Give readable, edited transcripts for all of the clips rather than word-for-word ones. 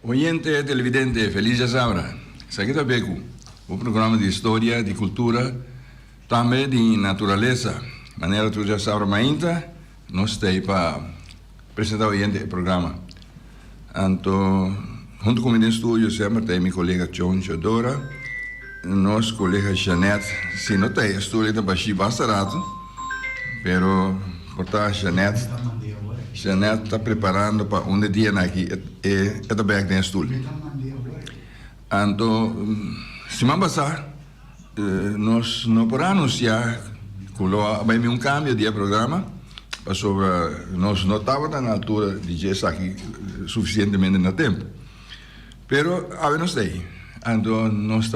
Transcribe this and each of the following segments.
Oyente televidente, feliz Sabra. Seguida Beku, um programa de história, de cultura, também de natureza. Maneira tu já sabra mainta, nós temos para apresentar o oyente do programa. Então, junto com o meu estúdio sempre tem meu colega John Chodora, nosso colega Jeanette, se não tem estúdio da Baixi Bastarato, pero portanto Jeanette está preparando para um dia aqui e também aqui no estúdio. Então, semana passada, nós não podemos anunciar que vai haver cambio de programa, sobre nós não estávamos na altura de já aqui suficientemente no tempo. Pero, a ver, nós tem. Então, nós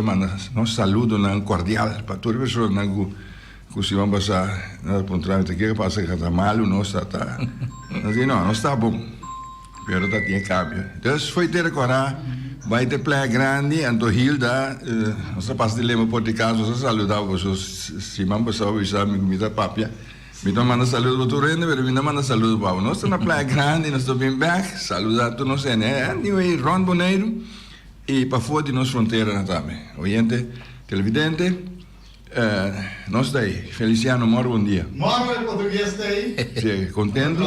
saludamos cordial para todas as pessoas que se vão passar na pontrada que passa que está mal, não está. Não está bom. Pero está tem cambio. Então, foi ter agora, vai ter playa grande, então Hilda, nós passa de lema por de casa, nós saludamos vocês, se vão passar o exame com muita papia. Me manda saludo para todo mundo, pero me manda saludo para nós. Nós na playa grande, nós estamos bem back, saludar todos nós, né? Anyway, Ron Boneiro e para fora de nossa fronteira também. Oyente, televidente. Nós daí, Feliciano, moro bom dia. Moro em português daí. Sim, contento?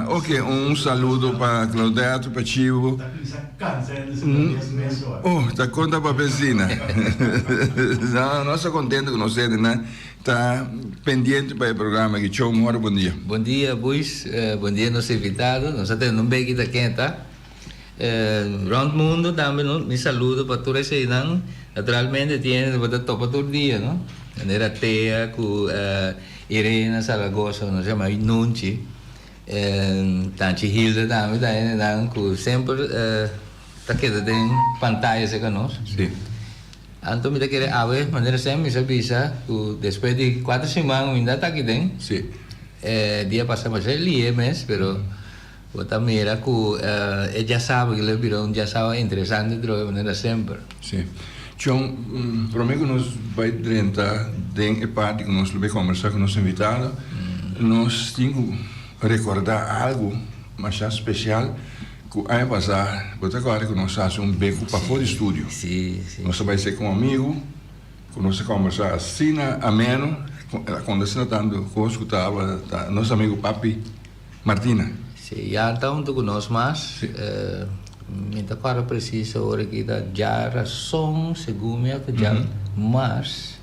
Ok, saludo para Claudeto, para Chivo. Está conta para a vecina. Nós estamos contentes com você, né? Está pendente para o programa aqui. Tchau, moro, bom dia. Bom dia, Buis. Bom dia, nosso invitado. Nós temos um beco da quenta. Round mundo também me saludo para todos vocês. Naturalmente, tem de topa todo dia, não? Era Tea, com Irena Saragossa, nós chamamos Nunchi. Tanti Hilda também, que sempre está querendo ter pantalhas com nós. Sim. Então, me quer ave, maneira sempre me sabia que depois de 4 semanas ainda está aqui dentro. Sim. Dia passado mas ele mas pero o também era que já sabe que ele virou já sabe interessante de maneira sempre. Sim. John, prometo que nós vai tentar em parte que nós vamos conversar com o nosso invitado. Nós temos que recordar algo mais especial que ano passado, porque agora que nós fazemos beco para fora do estúdio. Sim, sim. Nós vai ser com um amigo, que nós conversar assim, ameno, quando você está escutava nosso amigo Papi Martina. Sim, já então tu conosco mais. Me está claro preciso agora que já razão segundo que já mas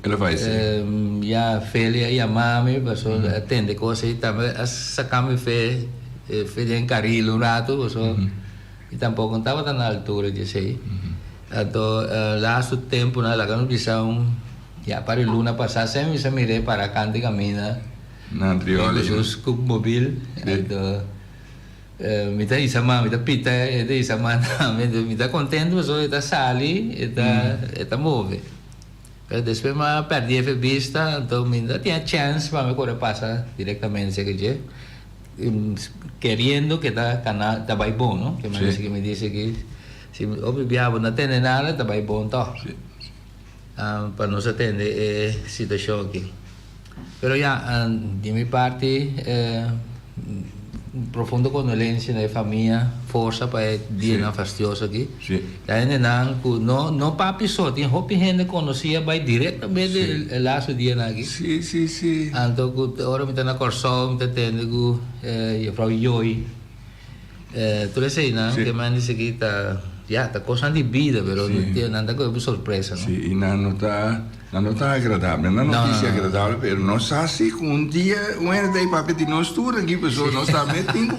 ela vai ser já filha e a mãe passou atende coisa e também sacamos fez em carilo um rato passou e tampouco estava na altura de sei então lá o tempo na lá não visão já para a luna passar sempre se mirei para canto camina na Andriola os cup móvel então me está isama, me está pita, me isama, me está contente, mas está sali, está move. Depois me perdi a vista, então me dá tinha chance para me correr passar diretamente, sei que querendo que tá vai bom, não? Que me disse que se obviava não tem nada, tá vai bom então. Para nós atender a situação aqui. Pero já de minha parte profundo condolência na família, força para dia na fastiosa aqui. Daí não papi só, tem roupa gente conhecia vai diretamente lá o dia aqui. Sim. Então agora me tá na Corsol, me tá tendo com a Frau Joy. Tudo isso aí, né? Que mais disse que tá coisa de vida, pero não tem nada que surpresa, não? Sim, e não está agradável, não notícia agradável, pero nós assim com dia, ano daí para pedir nós tudo aqui, pessoal, nós também temos,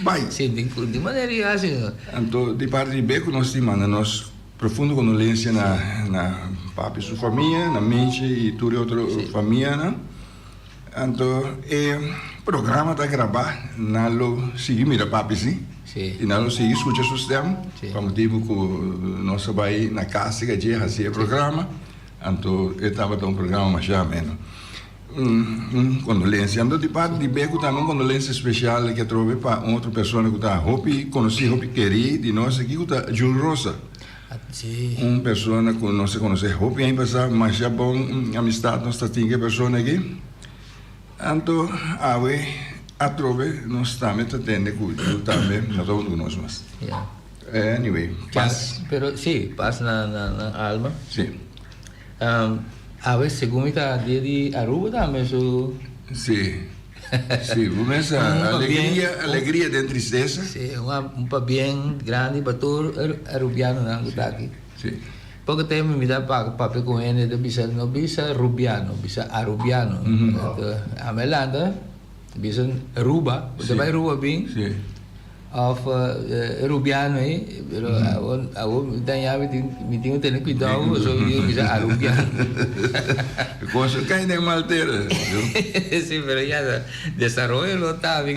vai. Sim, de maneira assim. Então, de parte de Beco, nós temos nós profundo condolência na papi sua família, na mente e toda outra família, né? Então, programa está gravado, nalo sigue mira papi sim. Sim. E nalo sigue escuta o sistema. Sim. Para motivo que nossa vai na casa que já fazia programa, então estava um programa mais ou menos. Condolência. Ando de parte de Beco também condolência especial que trove para outra pessoa que está Hopi, conheci Hopi querido de nós aqui que está Júlio Rosa. Uma pessoa que nós conhecemos Hopi aí passar, mas já bom amistade nós temos pessoa aqui. Então, a trove nós também tendo cuidado também, nós estamos nós mais. Anyway, paz. Pero sim, paz na alma. Sim. A ver, segundo está dia de Aruba também, so... Sim. Sim, vamos a alegria de tristeza. Sim, pa bem grande para todo arubiano na aqui. Sim. Porque tem me dá papel com ele, de bisa no bisa rubiano, bisa arubiano. A melanda, bisa Aruba, você vai Aruba bem? Sim. Of rubiano aí, pero awon tanya me tinha ter cuidado, so eu bisa arubiano. Coisa cai nem malteira. Sí, pero ya desarrollo lo está, que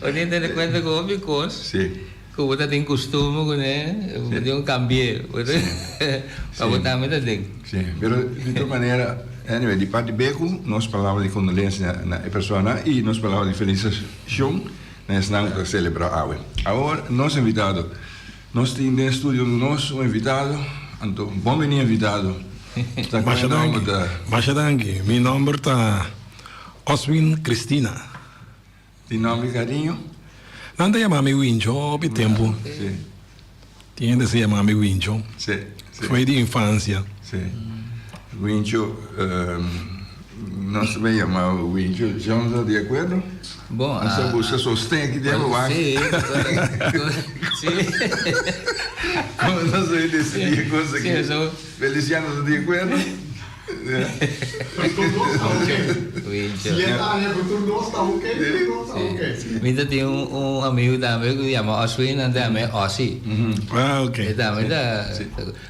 hoy en día cuenta con mi cos. Sí. Como está tem costume com ele, de cambiar, para também tem. Sim, pero de toda maneira, anyway, de parte de Beco, nós falamos de condolência na pessoa e nós falamos de felicitação. Nós não para celebrar a agora, nosso invitado, nós temos no estúdio nosso invitado, então, bom venir invitado. Baixa dangue, meu nome está Oswin Cristina. De nome carinho? Não te chamar meu Wincho, houve tempo. Sim. Tinha de se chamar meu Wincho. Sim. Foi de infância. Sim. Wincho, nós também chamamos Wincho, estamos de acordo? Bom, você sostém aqui dentro, sim. Como nós vamos decidir coisa aqui? Feliciano, está de acordo? Turno está ok. Se ele está ali, o turno está ok, o turno está ok. Ainda tem amigo também que chama Oswin, também Ossi. Ah, ok. Também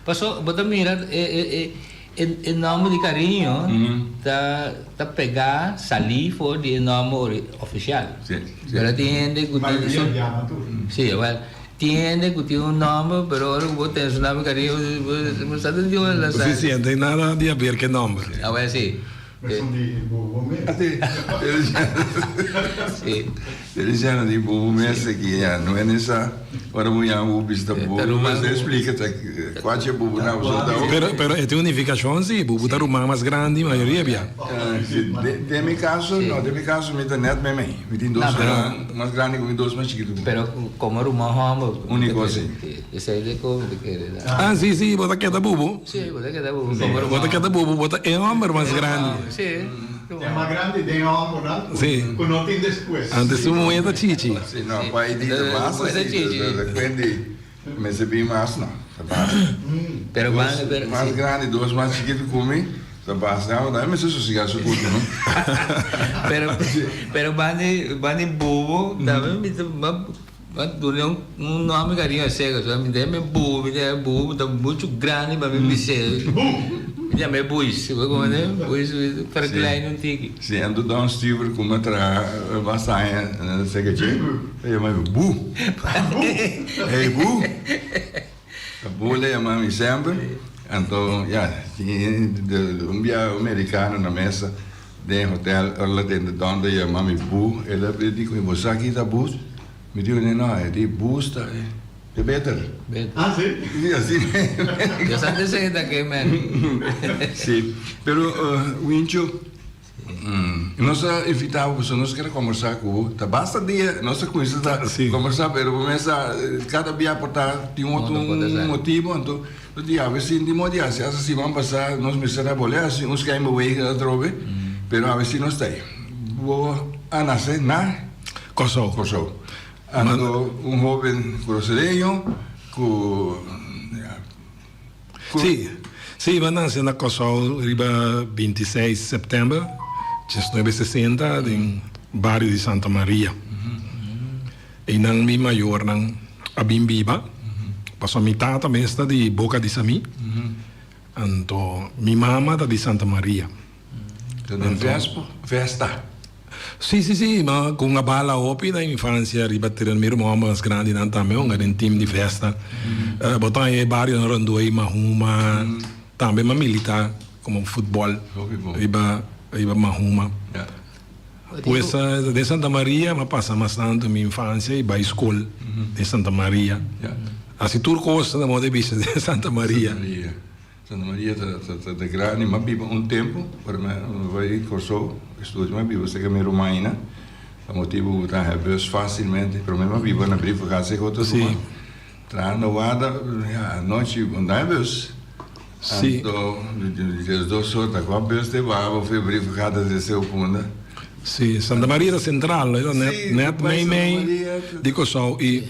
passou, bota mira, em nome de carinho, tá pegar, salir for de nome oficial. Sim. Pero tiene que sim, well, tiene que ter nome, pero ahora vos tenés un nome carinho, vos sabes de onde la sabes. Sim, tem nada de ver que nome. Ah, well, sim. Feliciano di bobo messa que não é nessa para mulher o bicho da bobo, mas explica tá quase bobo na usada. Pero é unificação sim, bobo tá rumã mais grande, maioria bia. De meu caso, não, de meu caso me internet mesmo. Me tem dois mais grande com dois mais chiquitos. Pero como rumã home, único assim. Esse aí de como de que Ah, sim, bota que da bobo. Sim, bota que da bobo. Bota que da bobo, bota é homem mais grande. Sim. É mais grande, tem uma moral. Sim. Que não tem depois. Antes o moeda chichi. Sim, não, pai de massa. Quindi me se bem mais não. Pero mais grande, dois mais chiquitos comigo. Não, não é mais sossegado isso curto, não? Pero bani bobo, também me um nome carinho cego, só me deu bobo, tá muito grande para me dizer. Já me buis, como é? Buis para klein não tique. Sim, ando dar um stiver com uma vassaia, sei que eu me bu. Hey bu. A bule é mami sempre. Então, tinha dia americano na mesa, dentro do hotel, ela dentro de onde ia mami bu, ela disse, você aqui tá bu? Me disse, não, é de bu, está é better. Ah, sim? Sim, assim. Eu sempre sei daqui, man. Sim, pero Wincho, nós evitávamos, nós queremos conversar com ele, basta dia, nós conhecemos, conversar, pero começa, cada dia portar, tem outro motivo, então, eu digo, a ver se de modo assim, assim vamos passar, nós me será bolé, assim, uns que ainda vai a trove, pero a ver se nós tem. Vou a nascer na Kosovo. Ando jovem brasileiro com Sim, vai nascer na Kosovo, riba 26 de setembro de 1960, em bairro de Santa Maria. E nang mi maior nang Abimbiba, passou minha tata também está de Boca de Sami, então minha mama está de Santa Maria. Então, festa. Sì, ma con una balla opi da infanzia ribattere il mio uomo grande in Antameo, in team di festa. Botai vario non randoi mahuma, tambe ma milita come football. Riba mahuma. Pues de Santa Maria, ma passa bastante minha infância e vai escola de Santa Maria. Assim tudo costa da moda de Santa Maria. Santa Maria está grande, mas vivo tempo, para mim vai corso, estudo, mas vivo sei que me Romaina, a motivo da bus facilmente, para mim mas vivo na brief casa com outros. Sim. Trano vada, noite andar bus. Sim. Então, as duas horas com a bus de vava, foi brief casa de seu punda. Sì, Santa Maria da Centrale, net mee, dico so, e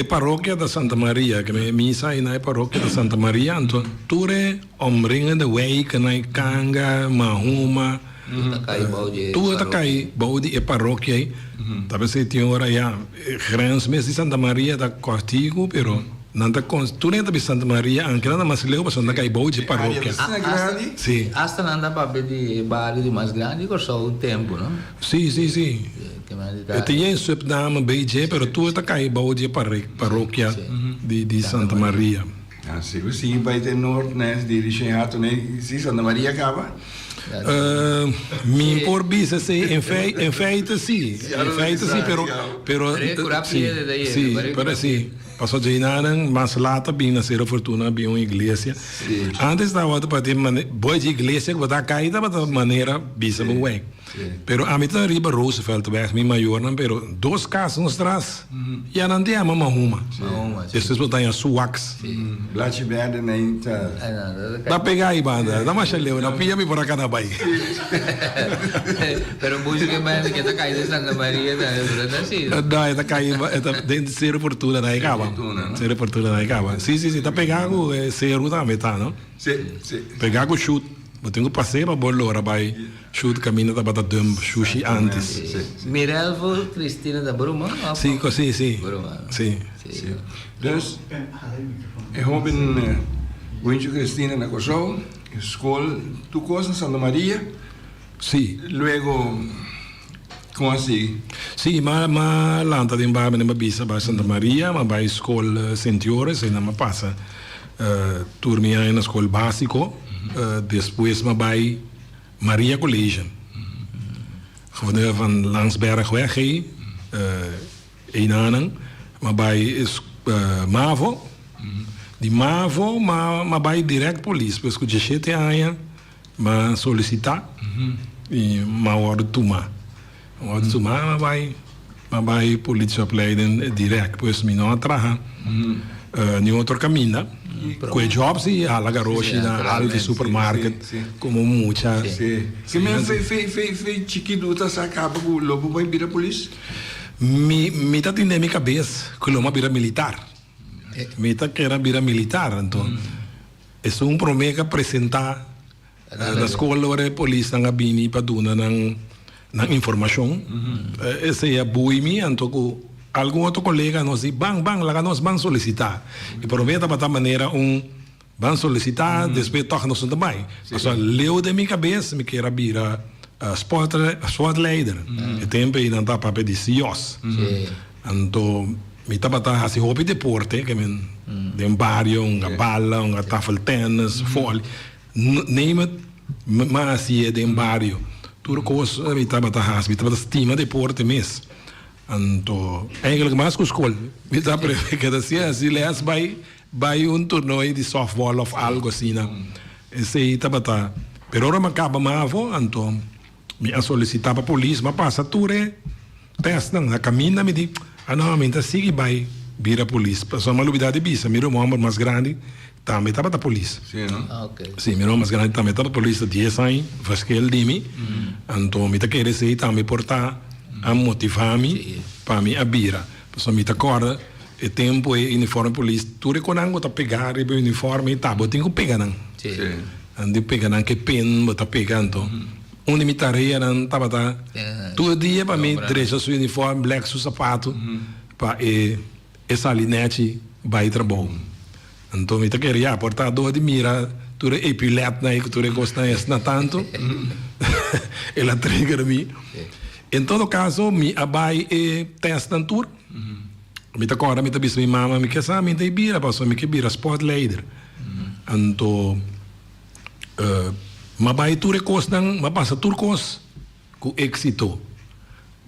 parrocchia da Santa Maria, che mi sai na parrocchia da Santa Maria, anto ture omringen de wijk na Kanga, Mahuma, tu takai baudi e parrocchia, talvez tinha ora ja grens mes di Santa Maria da Cortigo, però nanta tu nem tabi Santa Maria anche nada mas leu passando kai baudi parrocchia. Sì. Hasta nanda papi di bar di mais grande corso un tempo, no? Sì. E tinha subname BG, però tu takai baudi parrocchia di Santa Maria. Ah, sì, così vai del nord, di Riceato, sì, Santa Maria acaba. Mi porbise sì, in feite sì, però sì. Passò già in anno, ma slata bina sera fortuna abbiamo iglesia. Antes stava a partire poi di iglesia che va caída ma maneira bisa bom weg. Pero a mitad riba Roosevelt weg mi mayor, pero dos casas nos traz. Ya não tem ama mahuma. Isso é botar suax. Blachi verde nem tá. Dá pegar aí banda, dá mais leu, não pia me por cá na bai. Pero música mais que tá caída Santa Maria da assim. Dá, tá caída, tá dentro ser fortuna da acaba. Ser fortuna da acaba. Sim, tá pegando ser da metà, não? Sim. Pegar o chute. Eu tenho que passar para bolo ora vai chute caminho da bata dump sushi antes. Mirelvo Cristina da Bruma? Sim. Bruma. Sim. Dus eu robin Wincho Cristina na Kosovo, escola, tu coisa Santa Maria. Sim. Luego como assim? Sim, ma lanta de embaixo na bisa ba Santa Maria, ma vai escola seniores e na ma passa turminha na escola básico. Depois me bij Maria College. Gewoon van Landsbergweg een aan, maar bij MAVO. Die MAVO, maar bij direct police. Dus je zit aan, maar sollicita, maar wordt toema. Wordt toema, maar bij politieopleiding direct. Dus mijn otra, nu outro caminho. Com jobs e a lagaroshi na alve supermarket como mucha. Que me fez chiquiduta se acaba com o lobo vai virar polícia. Mi tá tendo minha cabeça que o vira militar. Mi tá que era vira militar, então é problema que apresentar na escola ora polícia na bini para dona na informação. Esse é bui mi então algum outro colega nos diz, bang, lá nós vamos solicitar. E prometa para tal maneira vamos solicitar, depois toca nós também. Mas leu de minha cabeça, me queira virar sportleider. E tempo ainda está para pedir CIOS. Então, me está para assim, hobby de deporte, que de barrio, bala, tafel tennis, vôlei. Neem mas assim é de barrio. Tudo coisa, me está para estima deporte mesmo. Então, eigenlijk mais que escola. Me dá para ver que assim, les vai torneio de softball ou algo assim, né? Esse aí tá bata. Pero ora me acaba mavo, então me solicitar para polícia, mas passa tudo teste na caminha me diz, não, me tá sigue vai vir a polícia. Só uma novidade bisa, meu irmão mais grande também tá para polícia. Sim, não? Sim, meu irmão mais grande também tá para polícia 10 anos, faz que ele dime. Então me tá querer ser também portar a motivar-me para me abrir. Pessoal me acorda, o tempo é uniforme polícia. Tudo quando eu tá pegar o uniforme, tá, eu tenho que pegar não. Ando pegar que pen, eu tá pegando. Onde me tareia não tá bata. Todo dia para mim drecha seu uniforme, black seu sapato, para essa linete vai trabalhar. Então me tá queria portar dor de mira, tudo epilet na que tudo gosta na tanto. Ela trigger me. Em todo caso, mi abai e test dan tour. Mi ta kora, mi ta bis mi mama, mi kesa, mi ta ibira, paso mi kibira sport leader. Anto, mabai tour kos dan, mapasa tour kos, ku éxito.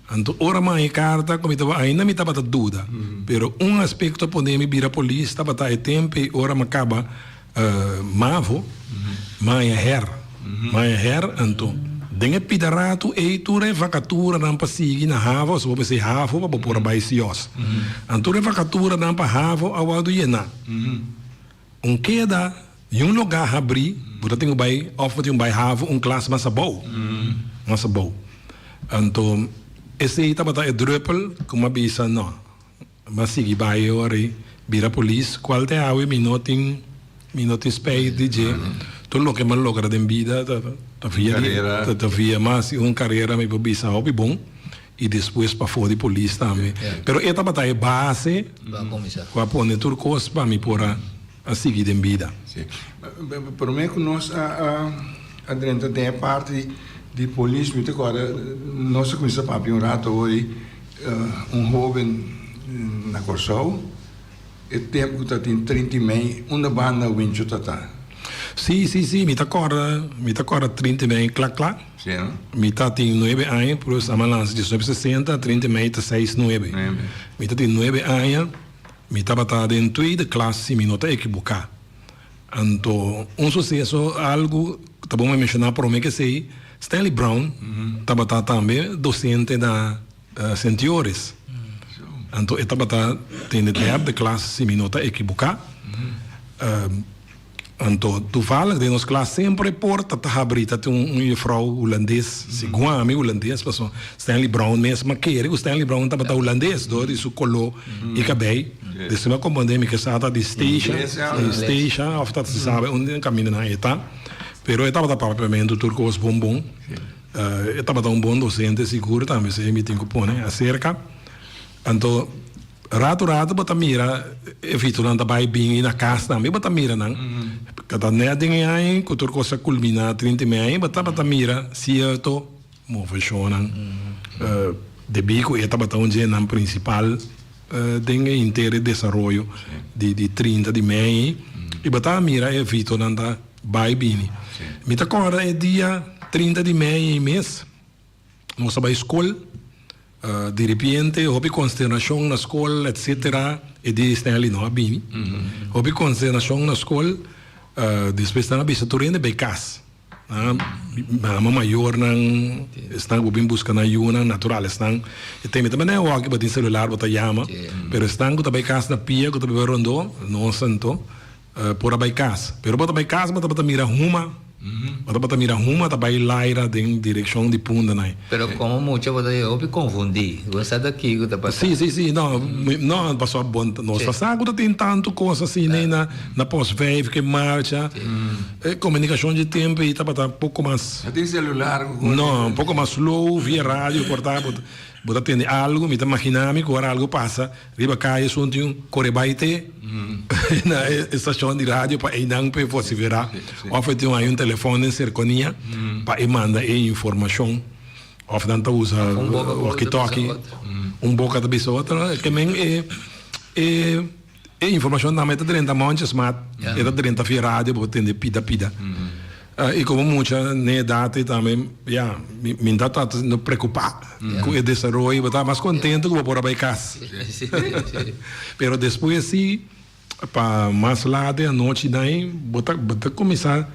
Anto, ora mai carta, come tava ainda mi tava duda. Pero un aspecto podemi bira polis, tava ta e tempo, ora macaba mavo, mai her. Mai her, anto, dengan pidarato e ture vacatura nan pasigi na havo, so be se havo pa por baisios. Anture vacatura nan pa havo awadu yena. Queda yung lugar abri, buta tingo bay offer yung bay havo classe masabou. Masabou. Anto esse tabata e druppel como bisa no. Masigi bay ori bira police qualte awe minutin spay DJ. Todo lo que man logra de vida via mas uma carreira me bisa hobby bom e depois para fora de polícia também. Pero esta batalha base para pôr turcos para me pôr a seguir de vida. Por mim que nós dentro tem a parte de polícia, muito agora nós começamos a abrir rato hoje jovem na Corsol e tempo que tem 30 meses uma banda wincho tata. Sim, mi ta corda 30 bem, clac. Sim, não? Mi ta tem 9 anos, plus a balança de 60, 30 bem, 6, 9. Mi ta tem 9 anos, mi ta batata em tweede classe, mi nota equivocar. Então, sucesso, algo, tá bom me mencionar por mim que sei, Stanley Brown, ta batata também, docente da Sentiores. Então, esta batata tem de classe, mi nota equivocar. Então, toevallig in onze klas sempre porta te abrir. Dat juffrouw Hollandees, Siguami Hollandees, was Stanley Brown mesmo maquere. O Stanley Brown estava holandês, do isso colou e cabei. Dus we komen que estava de station, of dat se sabe onde caminha na eta. Pero estava propriamente turcos bombom. Estava bom docente seguro também se me tem que pôr acerca. Então rato bota mira evito nanda bai bing na casa também bota mira nang cada né ding ai que turco sa culmina 30 mei bota mira certo mo funciona de bico e bota onde na principal ding inteiro desenvolvimento de 30 de mei e bota mira evito nanda bai bing mi ta agora é dia 30 de mei mês moça vai escola de repente houve consternação na escola, etc. E de Stanley não abini. Houve consternação na escola, depois está na bisa turende bem casa. A maior não estão buscando ajuda natural, estão. E tem também o que botar celular, botar chama, pero estão com bem casa na pia, com bem rondo, não santo, por bem casa. Pero botar bem casa, botar mira uma. Bota mira uma tá vai laira em direção de punta né. Pero como mucho bota eu me confundi. Você daqui que tá passando. Sim, não passou bom, nós passamos tem tanto coisa assim nem na pós-wave que marcha. Comunicação de tempo e tá um pouco mais. Tem celular? Não, um pouco mais slow via rádio, portátil. Bota tem algo, me tá imaginando que agora algo passa, riba cai sunti um corebaite na estação de rádio para não para você verá. Ou tem um telefone em cerconia para manda informação. Ou então usa walkie-talkie, boca da pessoa, que é informação na meta 30 montes, mas é da 30 via rádio, para atender pida. E como muita idade também, me dá tanto não preocupar com o desenvolvimento, estar mais contente com o por aí casa. Pero depois sim, para mais lá da noite daí, bota começar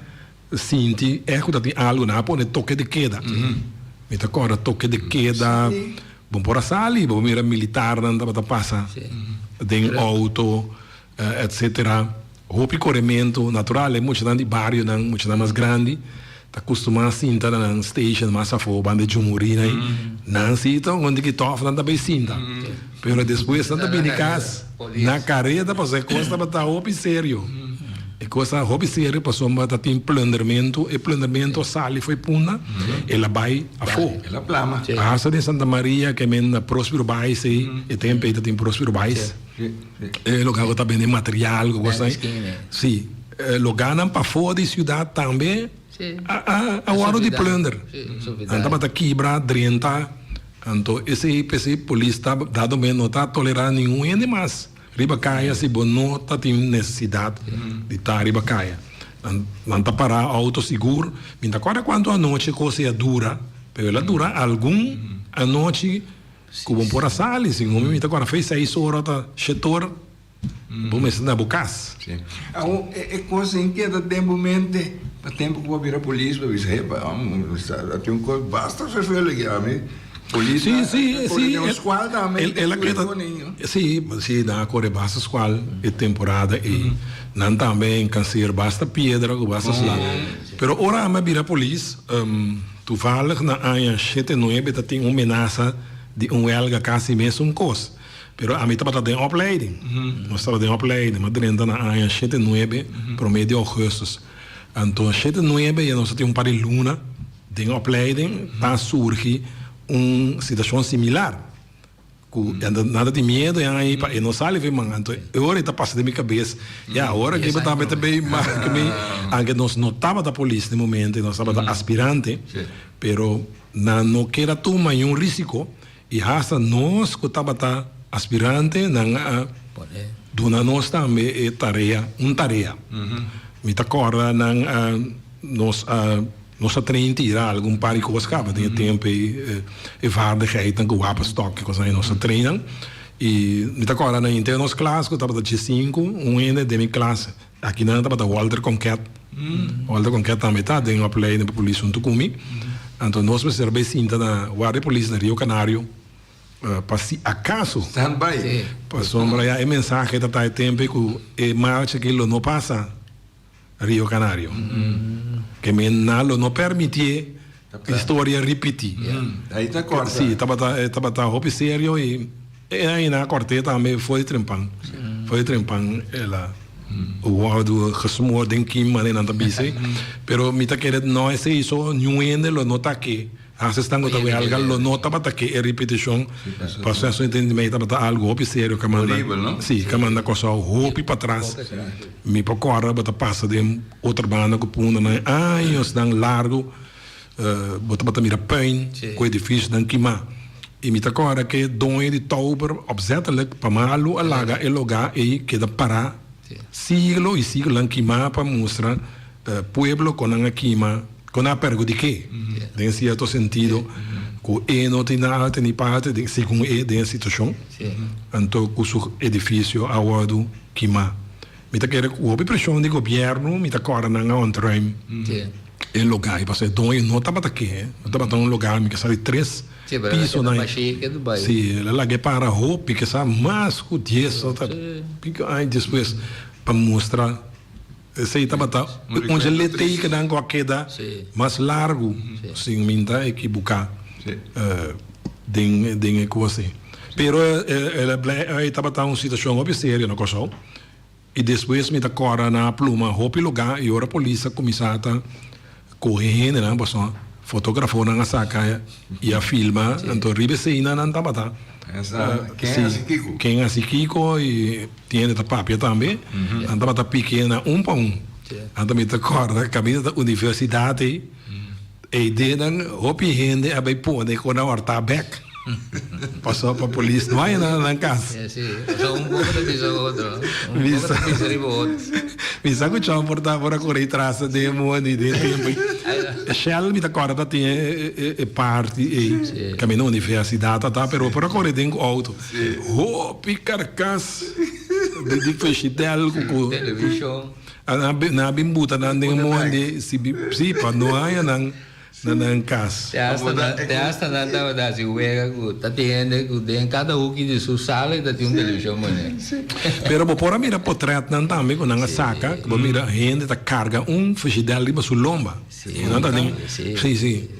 a sentir que tem algo na pôr toque de queda. Me tá agora toque de queda, bom por a sali, bom mira militar, não dá para passar, tem auto, etc. O corrimento natural é muito de bairro, muito mais grande. Está acostumado a sentar na station, mais a fora, banda de humorina. Não sinta onde que tofa, não também sinta. Mas depois, não também de casa, na carreira, você costa para estar hobby sério. E coisa hobby sério, passou para ter plundramento, e plundramento sali foi puna, ela vai a fora. Ela plama. A raça de Santa Maria, que é Próspero Baix, e tem Próspero Baix. Lugar que também é material, sim. Lugar não para fora da cidade também, a hora de plunder. Então, para quebrar, drenta, Então, esse IPC, polícia está dado bem, não está tolerando nenhum ainda mais. Riba caia, se bom, não está tendo necessidade de estar riba caia. Não está parar auto seguro. Então, agora quando a noite coisa é dura, pero ela dura algum a noite, como por a sala, assim, como agora fez 6 horas, tá chetor, vamos na bucas. Sim. É coisa inquieta, tem momento, para tempo que vou virar polícia, para dizer, tem um coisa, basta se fazer legal, polícia. Sim. Ela quer. Sim, na corre basta escola, é temporada, e não também can ser basta pedra, basta sal. Pero ora me vira polícia, tu fala na área 79, tem uma ameaça de huelga quase mesmo coisa. Pero a mim estava de opleiding. Nós estava de opleiding, mas dentro na área 79, promedio agosto. Então, 79, nós temos par de luna de opleiding, para surgir uma situação similar. Nada de medo, e não sabe, então, agora está passando da minha cabeça. E agora que eu estava também, que nós não estava da polícia no momento, nós estava da aspirante, pero não queira tomar um risco, e hasta nós que estava da aspirante, dona nós também é tarefa. Me acorda, nós trein tirar algum par de coisas que tem tempo e vaardigheid, um wapenstok, que nós treinam. E me acorda na interna nossa classe, que estava da G5, ainda de minha classe. Aqui não estava da Walter Conquet. Walter Conquet também está, tem uma play na polícia junto comigo. Então nós precisamos cinta na guarda de polícia na Rio Canário. Para se acaso, para sombra a mensagem que está tempo que marcha que não passa Rio Canário. Que me não permite a história repetir. Aí está corta. Sim, estava roupa sério e aí na corte também foi trempang. Foi trempang ela. O outro resumou de que maneira não bise, pero me tá querendo não é isso, nenhum ainda não tá aqui. As estão com o algo não tá para que é repetição. Processo de entendimento tá algo roupa sério que manda. Sim, que manda coisa roupa para trás. Me procura bota passa de outra banda que punda na anos dan largo, bota mira pijn, com edifício dan queimar. E me agora que doe de touber opzettelijk para malo alaga e lugar e que da parar. Siglo e siglo lang queimar para mostrar pueblo com a queima, com a pergunta de quê? Em certo sentido, que não tem nada, tem parte, segundo a situação. Então, o edifício, a ordem, queimar. Me tá querendo o pressão do governo, me tá agora não on time. Em lugar, porque doe não estava aqui, não estava um lugar, me que sabe 3 pisos na. Sim, ela que para roupa, que sabe mais que 10, pica aí depois para mostrar. Esse estava onde ele tem que dar qualquer da mais largo, sem minta equivocar, den coisa. Pero ela estava uma situação observada na coisa. E depois me agora na pluma, roupa lugar e ora a polícia começava correndo, né, pessoal. Fotografou na saca e a filma, então ribe se ina não estava quem é esse Kiko e tinha da papia também, andava pequena para anda me acorda caminho da universidade e deram hopi gente a bem pôr com a horta back passou para a polícia não vai na casa passou pouco da visa outro visa que tinha portar para correr traça de money de tempo Shell me acorda tinha parte e caminho da universidade tá pero para correr dentro auto hopi carcas de festival com televisão na bimbuta na monte se para não há na casa. Te hasta na da se uega tá tem cada que de sua sala e tem televisão mano. Pero por mira portrait não também com na saca, que mira gente tá carga festival ali para lomba. Não tá nem. Sim.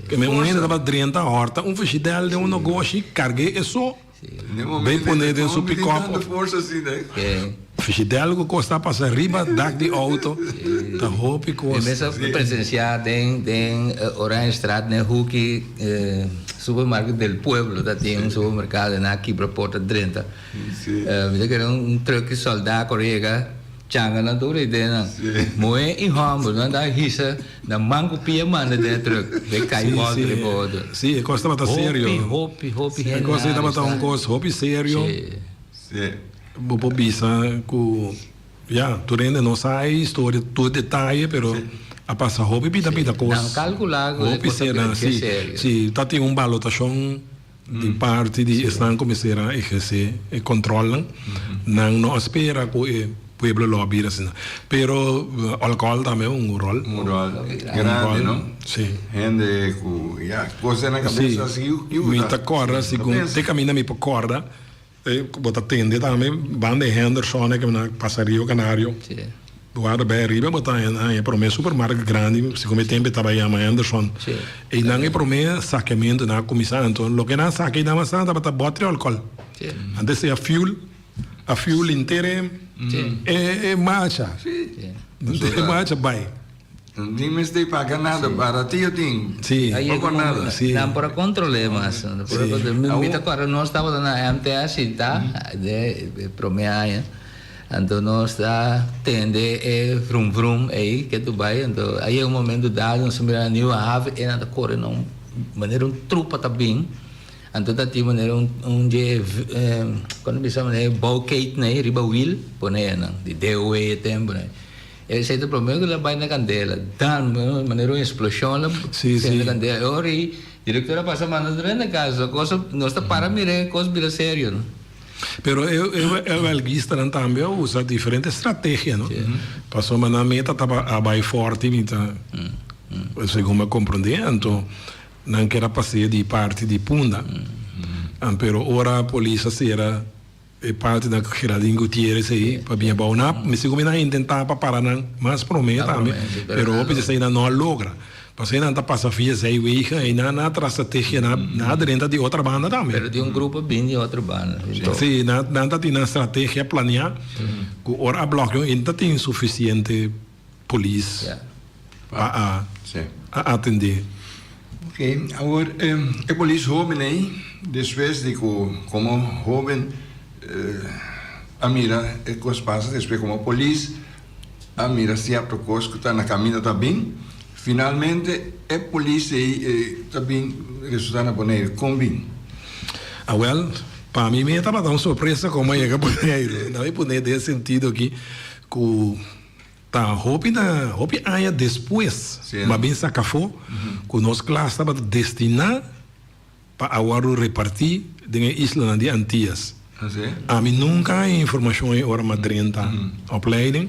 Que me gente tava 30 horta festival de negócio carga é só. Bem poner dentro do pick-up. Festival que custa passar riba de auto, tá roupa e coisa. Começa a presenciar tem Orange Straat, né, Huki, supermercado del pueblo, tá tem supermercado na aqui para porta 30. Me dá que era truque soldado correga changa na dure ideia na moe e humble não dá risa na manco pia manda dentro de cai volta de bodo Sì, questo è serio. hopi Questo è un costo hopi serio. Sì. Bobo bisa ku ja, tu rende non sai storia, tu dettagli, però a passa hopi pita coisa. não calcular Hopi sera, sì, tati un valutazione di parte di estan come sera e che se e controllano, non spera che pueblo lobby assim. Pero alcohol também um rol. Un ruolo grande, no? Sì. Gente con cose na cabeça Sì, assim, mi ta corda, segundo te cammina mi per corda, bota tende também, bande Henderson que na passario canario. Sì. Guarda bem riba, bota é para mim supermercado grande, se come tempo estava aí a Henderson. Sì. E não é para mim saqueamento na comissão, então lo que na saque na massa bota botre alcohol. Sì. Antes é a fuel inteira é marcha. Sì. É marcha vai. Não me estou pagando nada, baratinho tem. Sim. Aí Pouco nada. Sim. não para controlar mas me tá agora nós estava na MTS tá de promeia então nós está tende vrum vrum aí que tu vai então aí é um momento dado nós mira new ave e nada corre não maneira trupa tá bem então tá tipo maneira de quando bisa maneira bulkhead né riba wheel pone não de DOE tempo né esse é o problema que ela vai na candela dan maneira uma explosão lá na candela ori diretora passa mandando na casa coisa nós está para mirar coisa bem sério não Pero o belguista também usa diferentes estratégias, não? Passou uma meta estava a bem forte, então, segundo eu compreendi, então não queria passar de parte de Punda, pero ora a polícia será parte da Geraldine Gutierrez aí, para bem bom, mas segundo eu tentar para parar não, mas promete também, pero o precisa ainda não logra. Porque não está passando fias aí, e não há estratégia nada dentro de outra banda também. Pero de grupo bem de outra banda. Sim, não está tendo estratégia planear. Ora a bloco ainda tem suficiente polícia a atender. Ok, agora a polícia jovem aí, depois de como jovem a mira é coisa passa depois como polícia a mira certo coisa que está na caminho também. Finalmente, a polícia também resulta poner combin. Well, para mim estava tão surpresa como é que poder, não é poder nesse sentido aqui que tá hopi aia depois, mas bem sacafo, que nossa classe estava destinada para agora repartir de isla de Antillas. A mim nunca há informação em hora madrinha opleiding.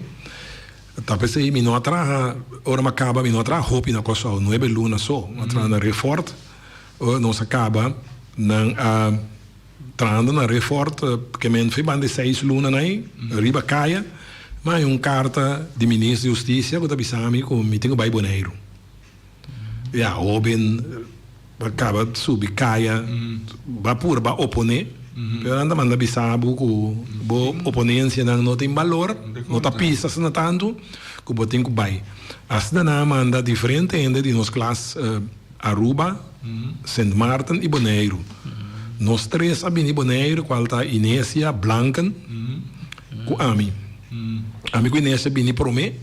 Talvez aí me não atrás, ora me acaba me não atrás hopi na coisa 9 lunas só, atrás na Refort, ou não se acaba não trando na Refort, que me foi bande 6 lunas aí, riba caia, mas carta de ministro de justiça que tá bisami com me tenho bai boneiro. Ja, oben acaba subir caia, vai pura vai opone. Pero anda manda bisabu ku bo oponência não tem valor, não tá pisas na tanto, que bo tem que vai. As dana manda diferente ainda de nos classe Aruba, Saint Martin e Bonaire. Nós três abini Bonaire, qual tá Inésia, Blanken, com Ami. Ami com Inésia bini promê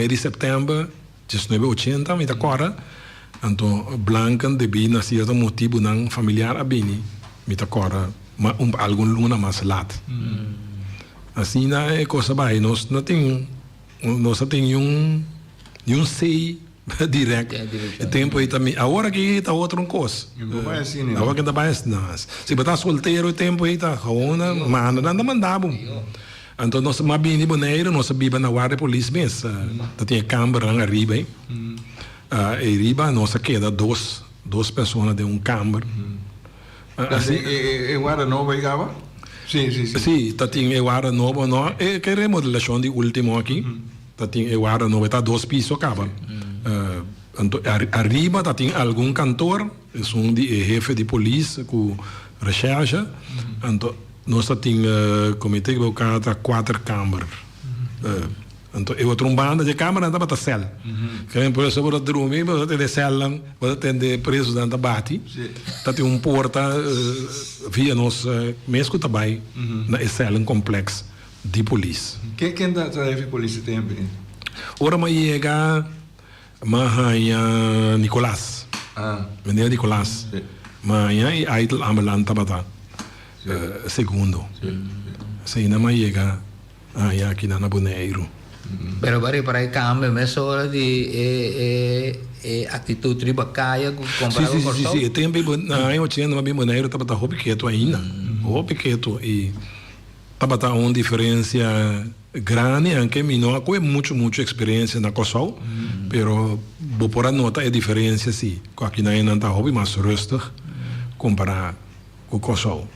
de setembro, 1980, me tá agora. Então Blanken de bini nascia do motivo não familiar abini. Me agora algum luna mais lat. Assim não é coisa bem. Nós não tem sei direto. O tempo aí também. Agora que está outra coisa. Agora que está mais nas. Se você solteiro o tempo aí está ona, mano, não mandava. Então nós mais bem boneiro, nós biba na guarda polícia mesmo. Tem câmera na riba aí. E riba nós queda duas pessoas de câmera. Assim, é guarda nova igual? Sim. Sim, tá tem guarda nova, não. É que remodelação de último aqui. Tá tem guarda nova, tá 2 pisos acaba. Arriba tá tem algum cantor, é de jefe de polícia com recherche. Então nós tá tem comitê que vai cada 4 câmaras. Então eu outro banda de câmara anda para cela. Que por isso para dormir, para ter cela, para ter preso dentro da bate. Tá tem porta via nós mesmo também na cela complexo. de polícia. Quem dá tarefa polícia tempo? Ora mas chega Mahanha Nicolás. Menino Nicolás. Mahanha e aí ambulante bata. Segundo. Sei na mas chega aí aqui na Bonaire. Pero para el cambio, me sobra de actitud tribacaia comparado com Sì, sì, tempo io c'erano ma Bonaire tabata hopi quieto ainda. Hopi quieto e tabata uma diferença grande anche mino com muita experiência na Kosovo, pero vou por a nota a diferença sim, com aqui na ainda hopi mais rustig comparado com Kosovo.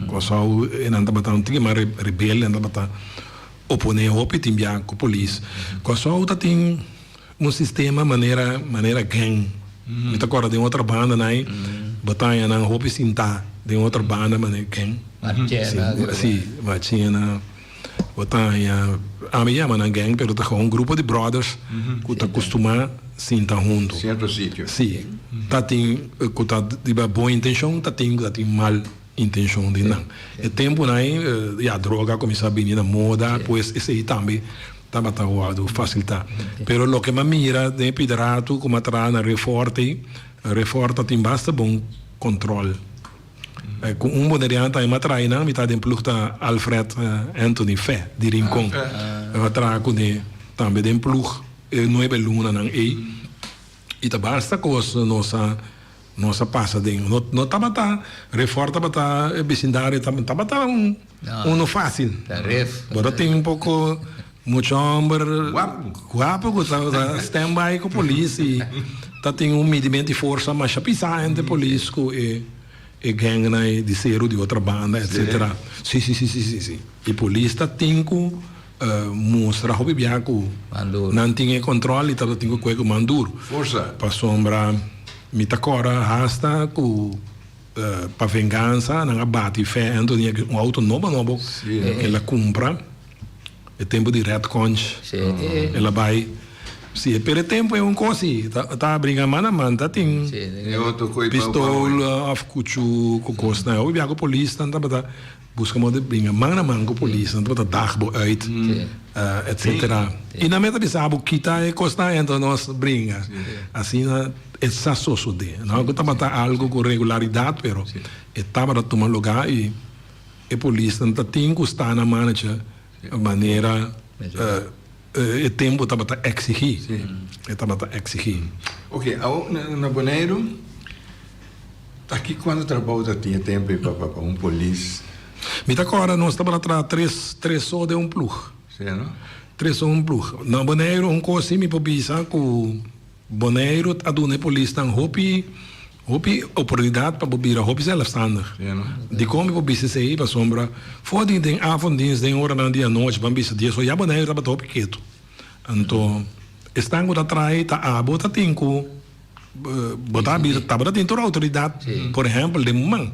Kosovo ainda tabata um tige mais rebelde, ainda tabata opone hopi timbia com polícia. Kosovo tá tem um sistema maneira gang. Me tá agora de outra banda aí, batalha na hopi sinta de outra banda maneira gang. Sim, Machina. Batalha a minha mana gang, pero tá com um grupo de brothers que tá acostumado sinta junto. Certo sítio. Sim. Tá tem que tá de boa intenção, tá tem mal intenção de não. É tempo aí a droga começa a vir na moda, pois esse aí também tá batendo facilitar. Pero lo que me mira de piderato como atrás na reforte tem basta bom controle. Com moderiante aí atrás na metade em pluta Alfred Anthony Fé de Rincon. Atrás com de também de plug 9 luna nang e tá basta coisa nossa passa dentro. Não tá bata reforta bata vecindário tá bata no fácil. Agora tem pouco muito homem guapo que tá stand-by com a polícia. Tá tem medimento de força mas chapisar entre polícia e gang de zero de outra banda, etc. Sim. E polícia tem que mostrar o biaco. Não tem controle, tá tem que coisa manduro. Força. Para sombra mitacora rasta com para vingança, não abate fé, então um auto novo que ela compra. É tempo de retconch. Ela vai. Sim, per tempo é coisa, tá brincando mano a mano, tá tem pistola, afcuchu, cocosa, eu vi a polícia, tá busca modo de brincar mano a mano com a polícia, tá darbo uit, etc. E na meta bisabo kita é costa então nós brinca, assim é só sucede, não que tá algo com regularidade, pero é para tomar lugar e a polícia tá tem que estar na maneira é tempo para exigir. É para exigir. Ok, na Bonaire, aqui quando trabalha tinha tempo para um polícia? Me tá agora nós estamos para três só de plug. Certo? 3 só plug. Na Bonaire coisa assim me pobisa com Bonaire a dona polícia não hopi oportunidade para bobir a hopi zelfstandig. Die komen op BCC para sombra. Voor die ding avonddienst ding hora na dia noite para BCC dia so já Bonaire para hopi quieto. Então estão com atrás tá abo tá tinco botar bir tá botar tem toda autoridade. Por exemplo, de man.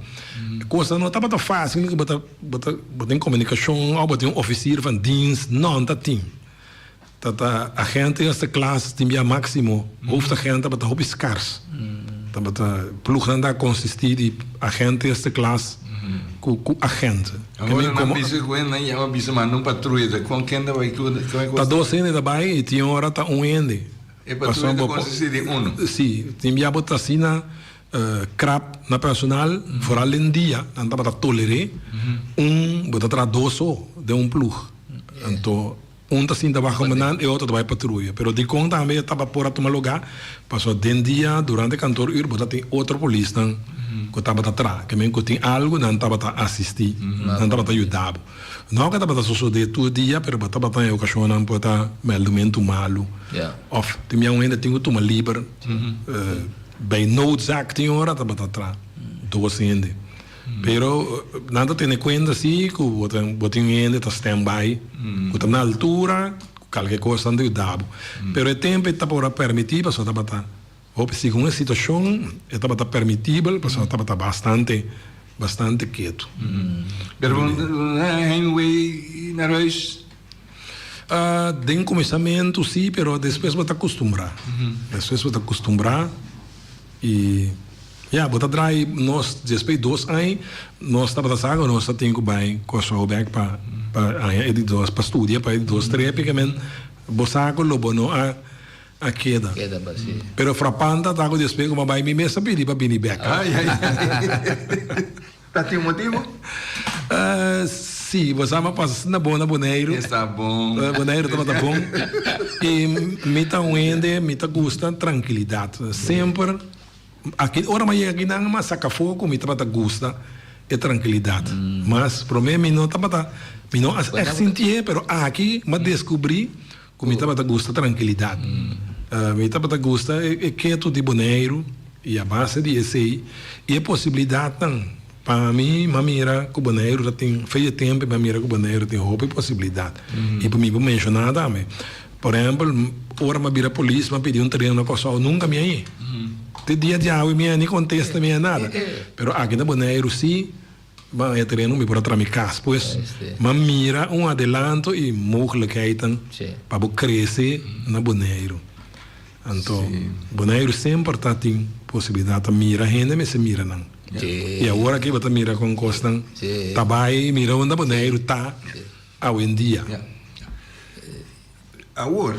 Coisa não tá fácil que botar em comunicação ou botar oficial van dienst não tá tem. Tá a gente essa classe tem via máximo. Hoofd agente botar hopi scarce. Pluganda consistir de agente desta classe com agente. Agora não precisa mandar um patrulha. Com quem vai tá 2 ende daarbij e tinha hora tá ende. E patrulha consiste de Sim, tem via botacina crap na personal, vooral in dia, dan tá tolerar botar 2 de plug. Então tá assim debaixo comandante e outro vai patrulha. Pero de conta também estava por tomar lugar. Passou de dia, durante 14 horas, botar tem outro polícia que estava atrás. Que mesmo que tem algo, não estava a assistir, não estava a ajudar. Não que estava a suceder todo dia, pero estava a ocasião não pode meldamento malo. Ou tem ainda tem que tomar livre. Bij noodzaak tem hora estava atrás. 2 ende. Pero nada tem conta assim que botem ainda está stand-by, que está na altura, qualquer coisa anda dado. Pero o tempo está por permitir, para só tá segundo a situação, está permitível, para só tá bastante quieto. Pero Heinway na reis de começamento sim, pero depois vai acostumbrar. Depois vai acostumbrar e botar drive nós depois 2 anos nós estava sabe nós tem que vai com o back para para editores para estudar para editores trepicamente bosaco lobo no a queda. Queda ba si. Pero frapanta tago después como vai mi mesa pedi para bini back. Ai. Tá tem um motivo? Sim, você ama passar na boa boneiro. Está bom. Boneiro tá bom. E me tá me tá gosta tranquilidade. Sempre aqui ora mas aqui não mas saca fogo me tá gosta é tranquilidade. Mas para mim não tá me não é sentir, pero aqui me descobri como me tá gosta tranquilidade. Me tá gosta é que tu de boneiro e a base de esse e a possibilidade não. Para mim, mamira com boneiro já tem feio tempo, mamira com boneiro tem roupa e possibilidade. E para mim, vou mencionar também. Por exemplo, ora me vira polícia, me pediu treino na coisa, nunca me aí. Te dia de água, me nem contesta me nada. Pero aqui na boneiro sim, mas treino me por tramicar, pois mamira adelanto e mogelijkheden para crescer na boneiro. Então, boneiro sempre tem possibilidade de mirar gente, mas se mira não. E agora que você mira com Costan, tá bem, mira onde boneiro tá hoje em dia. Agora,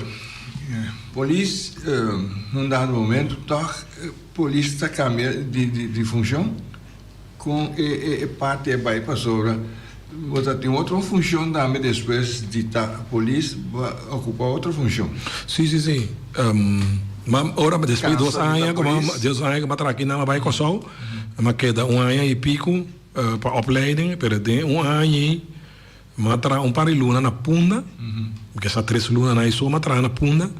polícia, num dado momento, polícia cambia de função com parte vai para sobre. Você tem outra função também depois de a polícia ocupar outra função. Sim. Mas ora depois 2 anos, como 2 anos que eu aqui na Bahia Kosovo, mas queda 1 ano e pico para opleiding, pero de 1 ano mas tra par de luna na Punda, porque essa 3 lunas na isso, mas tra na Punda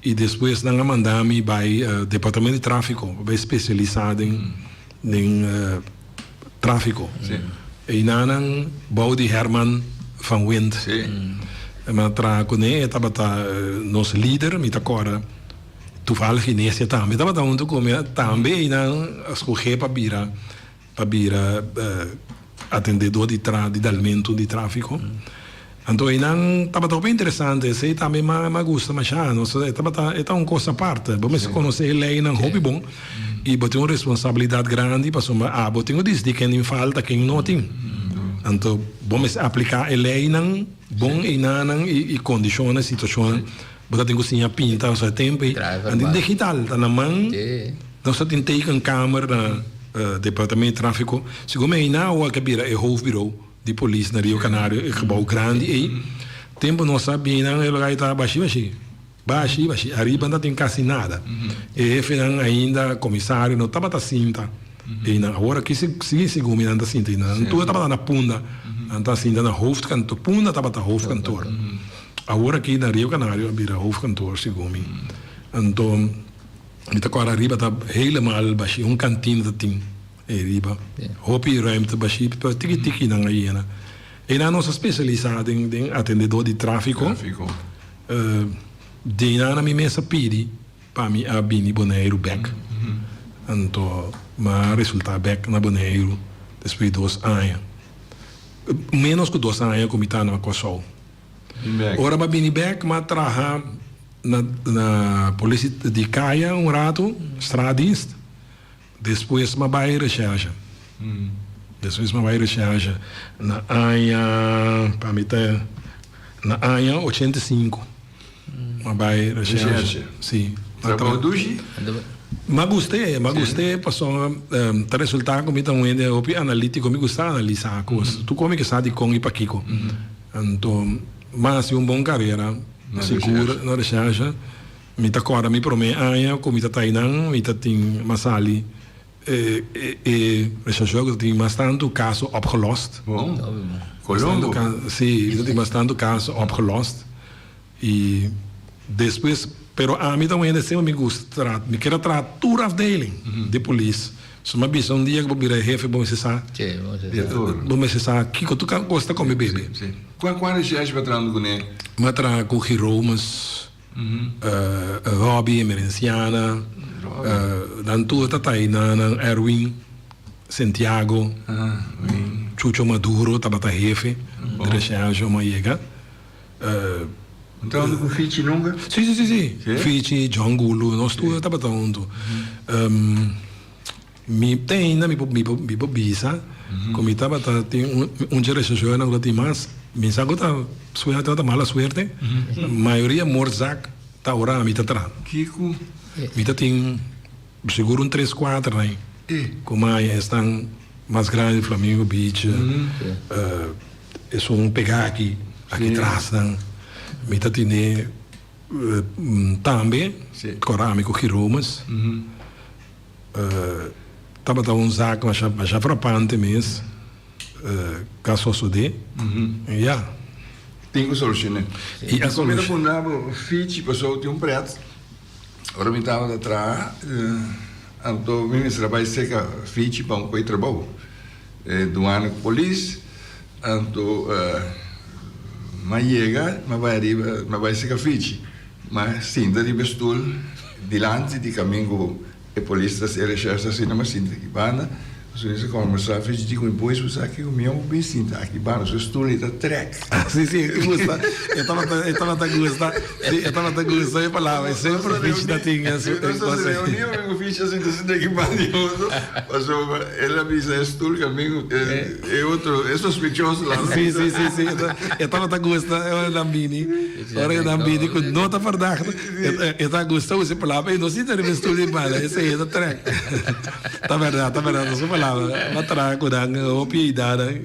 e depois não mandamos para departamento de tráfico, vai especializado em tráfico. E não bouw de Herman van Wind. Mas tra com ele estava nosso líder, me agora toevallig Genesia também estava dando como também não escolher para vir atendedor de alimento de tráfico. Então não estava bem interessante, sei também me gusta mas já não sei estava uma coisa à parte. Vamos conhecer ele não hobby bom e botar uma responsabilidade grande para somar botar diz que nem falta quem não tem. Então vamos aplicar ele não bom e condiciona a situação. Você tem que cozinhar pinta, o seu tempo. E digital, está na mão. Então você tem que ter uma câmera no departamento de tráfico. Se como é na hora que vira o hoofdbureau de polícia na Rio Canário, é gebouw grande. E tempo não sabe, não é lugar está baixo. Arriba não tem quase nada. E ainda comissário não estava assim, tá? E na hora que se como não está assim, não estava na Punda, não está assim na hoofdkantoor. Punda estava na hoofdkantoor. Agora aqui na Rio Canário vira hoofdkantoor segundo. Então, agora arriba está helemaal baixo, cantina tem arriba. Hopi ruimte baixo, tiki na aí, e na nossa especializada em atendedor de tráfico. De na minha mesa pedi para mim a bini boneiro back. Então, mas resultado back na boneiro depois de 2 anos. Menos que 2 anos como está na Kosovo. Ora ba binibek matraha na polícia de Caia rato, estradista. Depois vai recherche. Depois vai recherche na AIA, para mim na AIA 85. Vai recherche. Sim. Trabalho duji? Mas gostei, passou tá resultado como então o analítico me gusta analisar coisas. Tu como que sabe com e paquico. Então mas uma boa carreira, segura na recherche. Me tá agora me promete aia, como tá tainang, me tá tem masali recherche tem bastante caso opgelost. Bom. Colombo. Sim, tem bastante caso opgelost. E depois, pero a mim também ainda me gusta, me quero tratar toda a afdeling de polícia. Se uma vez dia que vou virar jefe, vou me cessar. Vou me cessar. Que tu gosta de comer bebê? Qual é a para trás com ele? Mas tra com Hiromas, Robbie, Emerenciana, dan tu tá aí na Erwin, Santiago, Chucho Maduro, tá jefe, de recherche uma chega. Então com Fitch nunca? Sim. Fitch, John Gulu, nós tudo tá batendo. Mi tem na mi visa, como estava tem um recherche na que tem mais mensago tá suerte tá mala suerte. Maioria morzak tá ora mita tra. Kiko. Mita tem seguro 3-4 aí. Como aí estão mais grande Flamengo Beach. É um pegar aqui atrás dan. Mita tem também corâmico Hiromas. Tava zaak mas já frappante mesmo. Caso sude. Ja. Tem que solucionar. E a Comida solução. com Fitch, passou de preto. Ora me estava atrás. Então, me trabalho seca Fitch para um coito trabalho. Do ano com polícia. Então, mas chega, mas vai arriba, mas vai seca Fitch. Mas sim, da ribestul, dilante de caminho e polícia se recherche assim, mas sim, que banda. Se você conversar, fez de com depois, você aqui o meu bem sim, tá aqui banda, você estou ali da track. Sim, gusta. Eu estava a gostar. Eu estava a gostar e falava, sempre o Fitch da tinha. Então, se reuniu com o Fitch assim, assim, daqui bandido. Mas ele avisa estou caminho, é outro, é sospechoso lá. Sim. Eu estava a gostar, eu Lambini. Agora eu Lambini, com nota verdade. Eu estava a gostar, você falava, eu não sei se vestiu de bala, esse aí é da track. Tá verdade, você falava. Matraco, o piedade.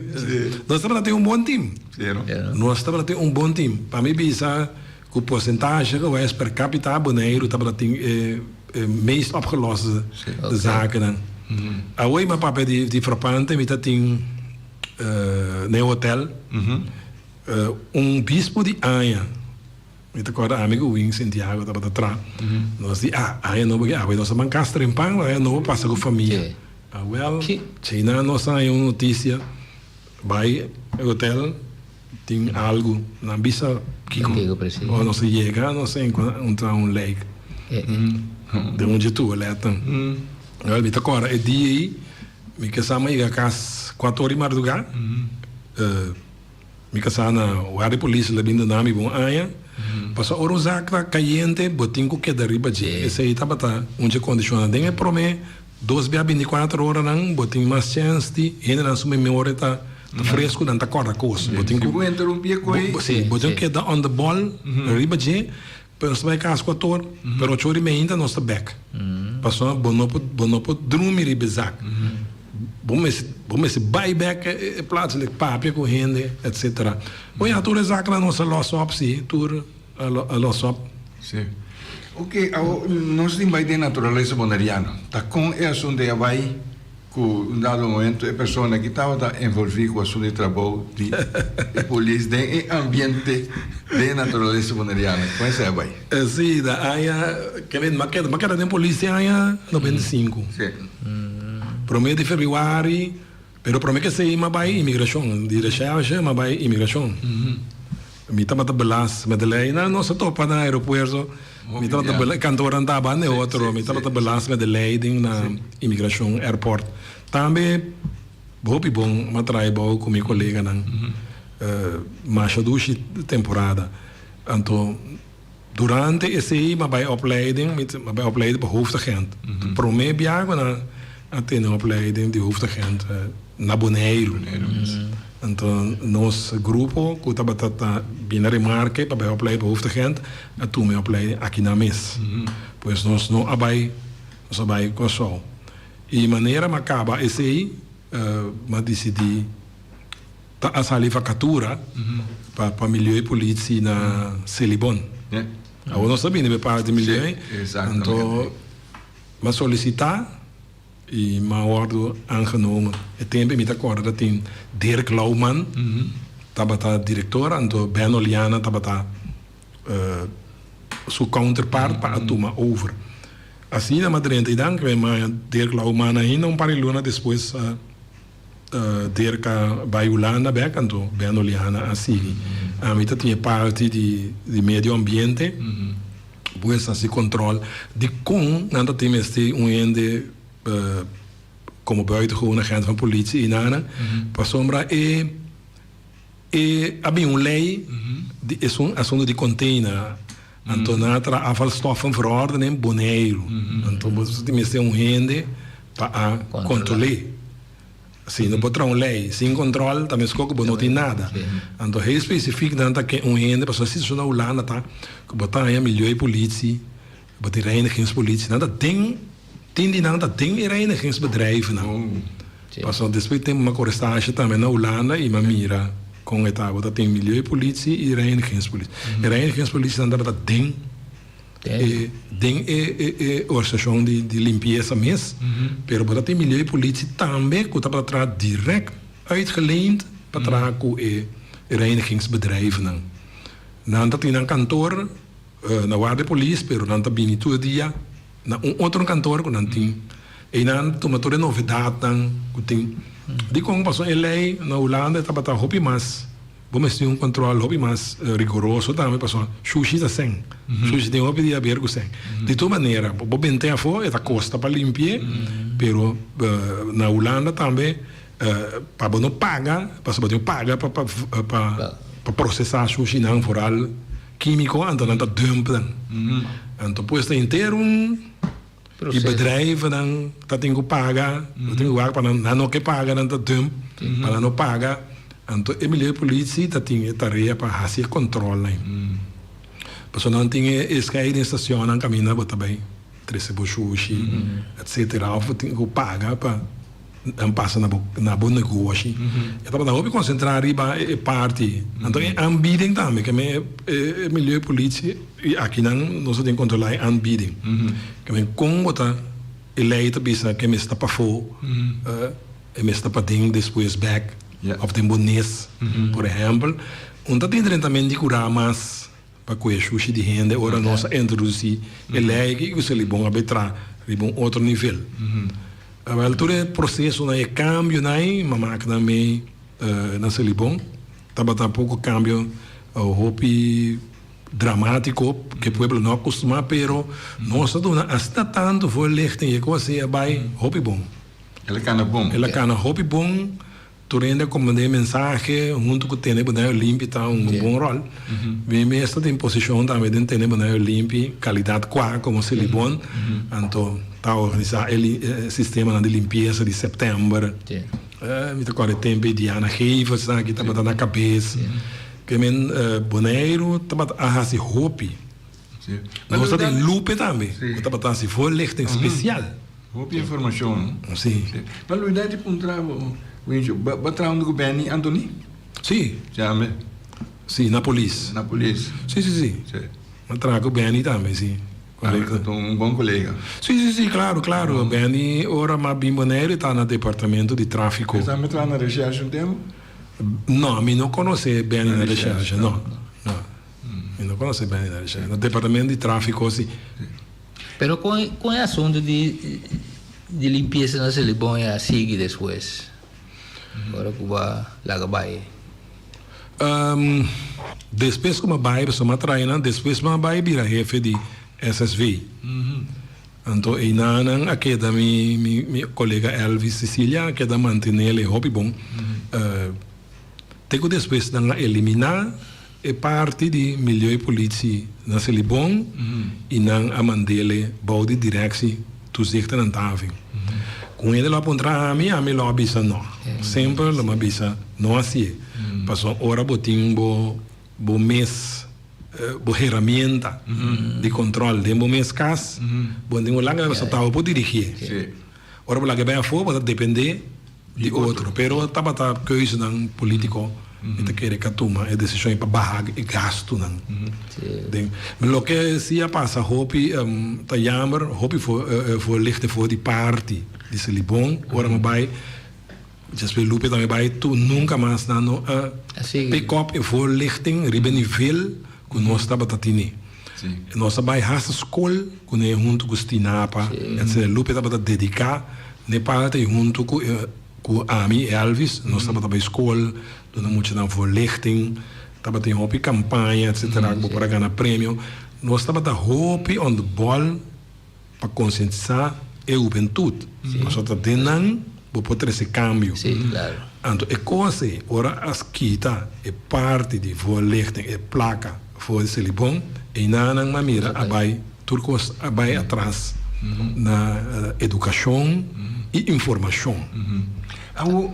Nós estamos a ter um bom time. Nós estamos a ter um bom time. Para mim, bisa, que o porcentagem que é per capita aboneiro, estamos a ter meest opgeloste zaken. Agora, mijn papa die frappante, met dat in een hotel, bispo de Aya. Met de korte amigo in Santiago, dat we tra. Nós die Aya não porque nós estamos castra em pang, não passa com família. China nós tem uma notícia, vai hotel tem algo na bisa Kiko. Ou não se chega, não se encontra um lake. De onde tu leta. Wel, met de korte é dia aí, me casama ia cas 4 horas madrugada. Me casana o área polícia lebindo nami bom Aya. Passa oro zakra caliente, botinho que da riba de. Esse aí tá bata, onde condiciona dengue prome, 24 horas não, botinho mais chance de, ainda na sua memória tá fresco, não tá corda coisa. Botinho. Vou interromper com ele. Sim, botinho que dá on the ball, riba de, pero se vai cas 4 horas, pero 8 horas ainda nós tá back. Passou bonopo dormir riba zak. Bom esse buyback plaatselijk papje com rende, etc. Oi, a tour zakla nossa loss op sim, tour a loss op. Sim. Ok, nós temos vai de natureza bonariana. Tá com é assunto de vai com um dado momento a pessoa que estava envolvida com o assunto de trabalho de polícia de ambiente de natureza bonariana. Com essa é vai. Sim, da área que vem maqueta de polícia área 95. Sim. Prometo de fevereiro, pero prometo que se vai imigração, de recherche, mas vai imigração. Me estava a belas, mas daí na nossa topa na aeroporto, me estava a belas, cantor andava ne outro, me estava a belas mas daí na imigração airport. Também hopi bom, matrai bom com meu colega nan, mas a duas temporada. Então durante esse mas vai opleiding, mas vai opleiding para hoofdagent. Prometo viajar na até na opleiding de hoofdagent na Bonaire. Então, nosso grupo, que estava bem na remarca, para a opleiding para hoofdagent, a tu me opleiding aqui na mesa. Pois nós não abai com sol. E maneira mas acaba esse aí, mas decidi a sair vacatura para milhão e polícia na Celibon. Agora nós sabemos que parte de milhão, então, mas solicitar e maar worden aangenomen. Het tempo met akkoord dat in Dirk Lauwman, tabata director, en door Ben Oliana tabata su counterpart para atuma over. Assim na Madrid e dan que mais Dirk Lauwman ainda um par de luna depois Dirk Baiulana back en door Ben Oliana assim. A mim tinha parte de meio ambiente, pois assim controle de com nada tem este ende como buitengewoon agent van politie in Ana. Para sombra havia lei de assunto de container. Então natra afvalstoffen verordenen in Bonaire. Então você tem que ter rende para controlar. Sim, não pode ter lei. Sem controle, também escolhe que não tem nada. Então, é específico que gente, pessoa se na Holanda, tá? Que botar aí milhões de polícia, botar reinigingspolitie. Nada tem reinigingsbedrijven. Passou depois tem uma correstagem também na Holanda e uma mira com etapa. Botar tem milhões de polícia e reinigingspolitie. Reinigingspolitie nada tem. Tem organização de limpeza mesmo, pero botar tem milhões de polícia também que está para trás direct uitgeleend para trás com reinigingsbedrijven. Não tem um cantor na guarda polícia, pero não está bem todo dia na outro cantor que não tem. E não toma toda novidade que tem. De como passou a lei na Holanda está para trás mais. Vamos ter controle hobby mais rigoroso também, pessoal. Sushi está sem. Sushi tem hobby de aberto sem. De toda maneira, vou bem a fora, é a costa para limpar, pero na Holanda também, para não pagar, para pagar para processar sushi não foral químico, então não está dumping. Então depois tem inteiro e bedrijven dan dat tem que pagar, para não que pagar, não está dump, para não pagar. Então, a milhões de polícia tem tarefa para fazer controle. Pessoal não tem escair em estação, não caminha, bota bem, treze sushi, etc. Tem que pagar para não passar na bom negócio. Então, não vou concentrar em parte. Então, é unbidding também, que é milhões de polícia, aqui não se tem que controlar unbidding. Que como botar eleita bisa que me está para fora, me está para dentro, depois back. Of tem bonês, por exemplo, onde tem tratamento de curar mais para que o sushi de renda, ora nós introduzir ele que você lhe bom arbitrar, lhe bom outro nível. Agora todo o processo na cambio na uma máquina me na se lhe bom, tá pouco cambio hopi dramático que o povo não acostuma, pero nós dona hasta tanto foi lichten e coisa vai hopi bom. Ela cana bom. Ela cana hopi bom. Torrendo como de mensagem, junto com o Tene Bonaio Limpi, está bom rol. Bem, esta tem posição também de Tene Bonaio Limpi, qualidade qua, como se lhe bom. Então, está organizado o sistema de limpeza de setembro. Então, agora tem Diana Reivas, que está batendo na cabeça. Que men Bonairo está batendo a se hopi. Mas você tem lupe também, está batendo se for lichten especial. Hopi informação. Sim. Mas a ideia de pontravo. Batraun do governo Antoni? Sim. Chame? Sim, na polícia. Na polícia? Sim. Batraun do governo também, sim. Um bom colega. Sim, claro. O Benny, ora, mas Bimboneiro está no departamento de tráfico. Você está entrando na recherche um tempo? Não, eu não conheço Benny na recherche, não. Eu não conheço Benny na recherche. No departamento de tráfico, sim. Pero com o assunto de limpeza não se lhe bom a seguir depois. Agora que vai lá vai. Depois que eu vai, eu sou traina, depois eu vai virar jefe de SSV. Então, e na aqui da minha colega Elvis Cecília, que da manter ele hobby bom. Tenho depois de eliminar a parte de milhões de polícia na Selibon e na Amandele, bode direção tu zegt na tafel. Com ele lá apontar a mim lá avisa não. Sempre lá avisa não assim. Passou hora botim bo mês bo ferramenta de controle de bo mês cas. Bom tem lá que você tá por dirigir. Ora lá que bem for, pode depender de outro. Pero tá coisa não político. Então quer que toma a decisão para barrar e gasto não. Mas o que se passa hopi tá jammer hopi for lichte for die party de Selibon ora me vai já speel lupe também vai tu nunca mais não pick up e for lichting ribenivil com nós tá batatini. Nós vai hasta escola com ele junto com Stinapa etc. Lupe tá dedicar ne parte junto com Ami Elvis nós tá para escola dona muito não for lichting tá tem hopi campanha etc. para ganhar prêmio nós tá para hopi on the ball para conscientizar a juventude nós tá tendo vou poder esse câmbio claro então é coisa ora as quita é parte de for lichting é placa for Selibon e na maneira abai turcos abai atrás na educação e informação.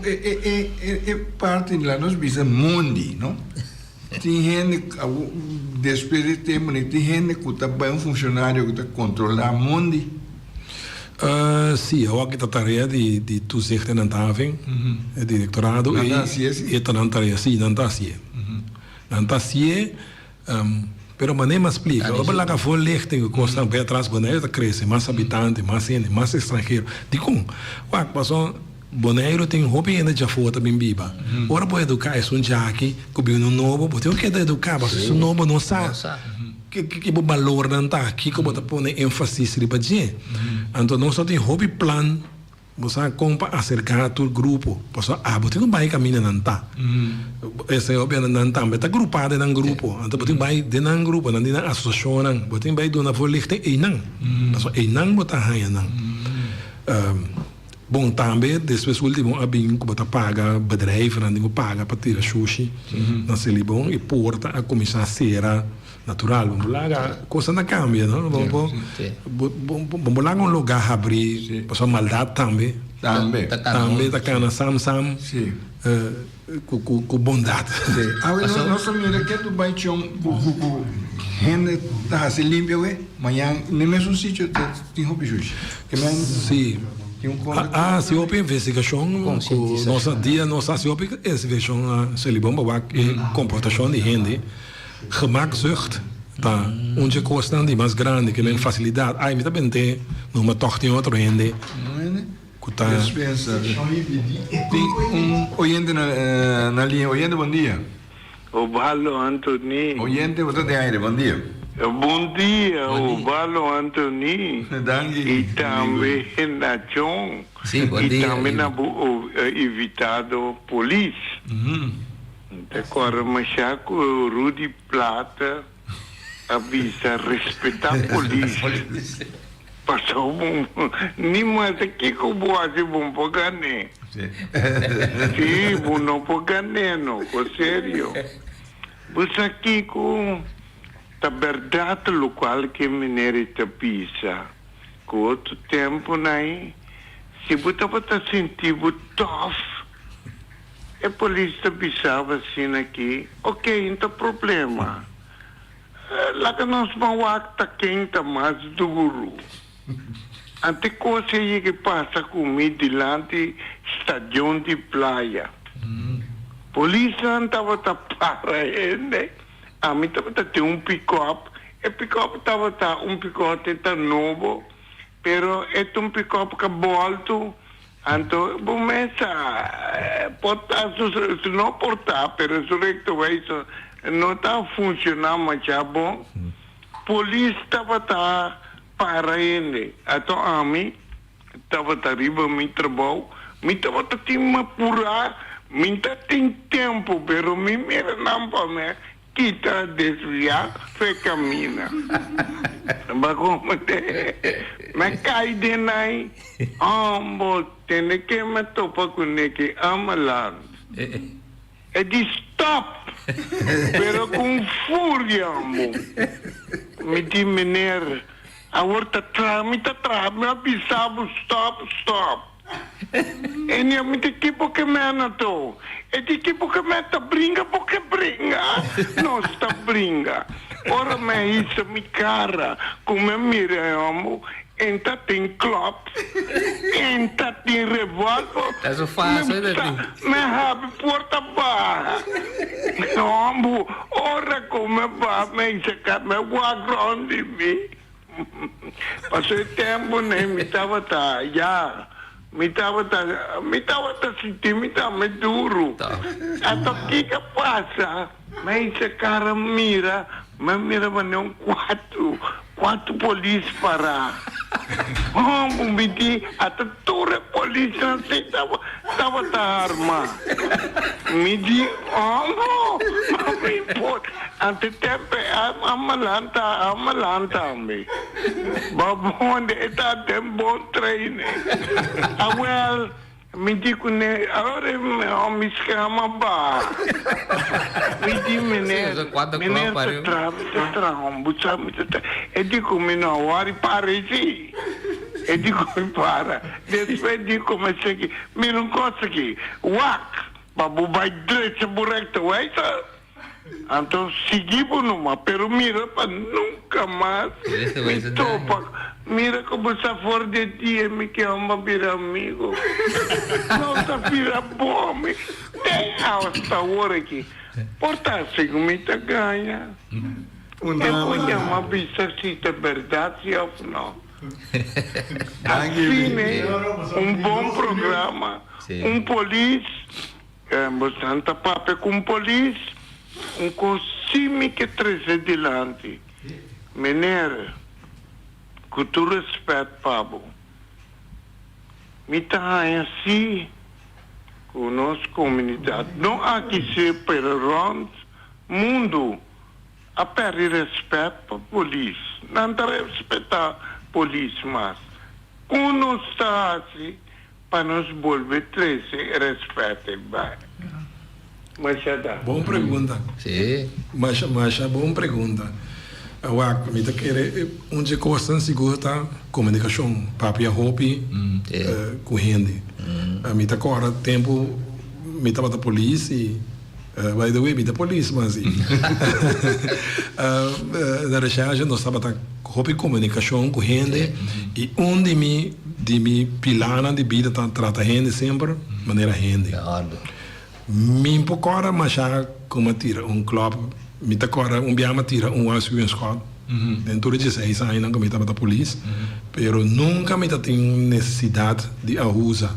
É parte lá nós bisa mundi, não? Tem gente depois de tempo, tem gente que está bem um funcionário que está controlar mundi. Sim, eu aqui a tarefa de tu zegt na tafel, directorado e na tarefa, sim, na tarefa. Na tarefa, pero maneira me explica, eu lá que for licht que custa bem atrás, Bonaire cresce, mais habitante, mais gente, mais estrangeiro. Digo, passou Bonaire tem hobby ainda já foi também biba. Ora pode educar é um jaqui, que o um novo, porque eu quero educar, mas se o novo não sabe. Que o valor não está aqui, que bota pôr ênfase para gente. Então nós só tem hobby plan, você compra acercar todo grupo, você você não vai caminhar não tá. Esse é óbvio não tá, mas está grupado em grupo. Então você vai dentro de grupo, não dentro associação, você vai do na verlichting e não, mas não bota raia não. Bom, também, depois o último abinho que você paga bedrijf, não paga para tirar sushi, na Celibon e porta a começar a ser natural, vamos lá, coisa não cambia, não? Vamos lá um lugar abrir, passar maldade também. Também, tá cana sam, com bondade. Nossa mulher quer do baixão, gente tá se limpa, amanhã no mesmo sítio tem roupa justa. Sim. Se houve investigação, nossa se houve investigação, se ele bomba comportação de gente, gemakzucht, tá, onde custa de mais grande, que tem facilidade, aí me também tem, numa torta em outro gente, tem oyente na linha, oyente, bom dia. Obalo Antoni. Oyente, você tem aire, bom dia. Bom dia, Obalo Antoni. E também na John. Sim, bom dia. E também na evitado polícia. Agora, mas já com o Rudy Plata avisa respeitar a polícia. Passou nem mais aqui que o boate bom pagar nem. Sim, bom não pagar nem, não, sério. Mas aqui com a verdade local que minério está pisa, com outro tempo, né? Se você está sentindo tough, a polícia pisava assim aqui, ok, não tem problema. Lá que nós vamos acta quente mais duro. Ante coisa que passa comigo delante estação de praia. Polícia não estava para ele. A mim estava um pick-up. E pick-up estava pick-up novo, pero é pick-up que volto. Então, começa portar, se não portar, pero isso não está funcionando mais bom. Polícia estava para ele. Então, a mim estava arriba meu trabalho, me estava tentando apurar, me tem tempo, pero me mira não para mim, quita desviar, foi caminha. Me cai de nai, tem que me topa com ele, amalan. E diz stop, pero com fúria, me diz menino, agora me avisava stop. E nem me diz que porque me anatou. E diz que porque me tá brinca, porque brinca. Não está brinca. Ora me isso me cara, como me amo, entra tem club, entra tem revólver. Isso fácil, me have porta barra. Não, ora como vai me secar me background de mim. Passou tempo nem me estava já. Me estava sentindo, me estava duro. Até o que passa? Mas esse cara mira um quatro polícia para. Me diz, até toda a polícia estava armada. Me diz, não me importa. Até tempo, amalanta me. Babonde, está de bom treino. Well, me diz que agora me escama ba. Me diz, menino, e digo, me não, pareci. E dico impara. Depois dico come se che mi non cosa che wak, ma vai dritto corretto, guarda. Então seguimos numa, pero mira para nunca mais. Mira como está fora de ti, me quer uma vira amigo. Não está vira bom, tem hasta hora aqui. Portanto, como está ganha. E uma vista se é verdade ou não. Assim, bom programa, polícia, bastante papo com polícia. Così che trece adelante. Meneer, com todo respeito, Pablo, me está assim com a nossa comunidade. Não há que ser para o mundo a perder respeito para a polícia. Não está respeitar a polícia mais. Quando nós está assim, para nos volver trece respeito. Boa pergunta. Sim. Mas boa pergunta. Eu me querer onde coisa segura comunicação, papi a hopi, com gente. A mim agora tempo me tava da polícia. By the way, me da polícia, mas na recherche nós estava da hopi comunicação com gente e onde me pilana de vida trata gente sempre maneira gente. Mi pokora masha como tira club mi takora biama tira assume squad dentro de 16 anos não me tava polícia pero nunca me tem necessidade de usar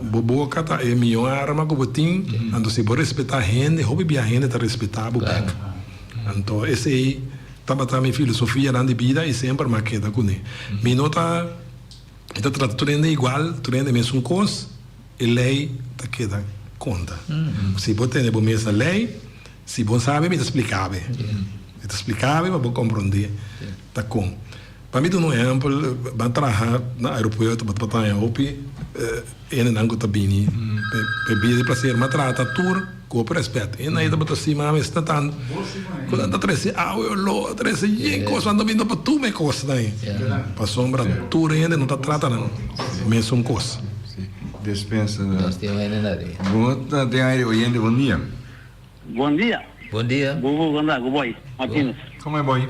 bobo kata é minha arma que botim ando se por respeitar gente hobby bia gente tá respeitar o back então esse aí tava minha filosofia na de vida e sempre maqueta com ele mi nota está tratando igual tratando mesmo coisa e lei tá queda conta. Se você tem a mesma lei, se você sabe, me explicava. Me explicava, mas vou compreender. Tá com. Para mim, um exemplo, vai trabalhar no aeroporto, vai trabalhar em OPI, e não está bem. Bebida para ser uma trata tour, com respeito. E aí, está cima, mas está tanto. Quando está treze, eu treze, e coisa, anda vindo para tu, me coisa daí. Para sombra, tour ainda não está tratando, mesmo coisa. Dispensa. Nós temos ainda ali. Tem aí oyente, bom dia. Bom dia. Bom dia. Bom boy. Martins. Como é bom?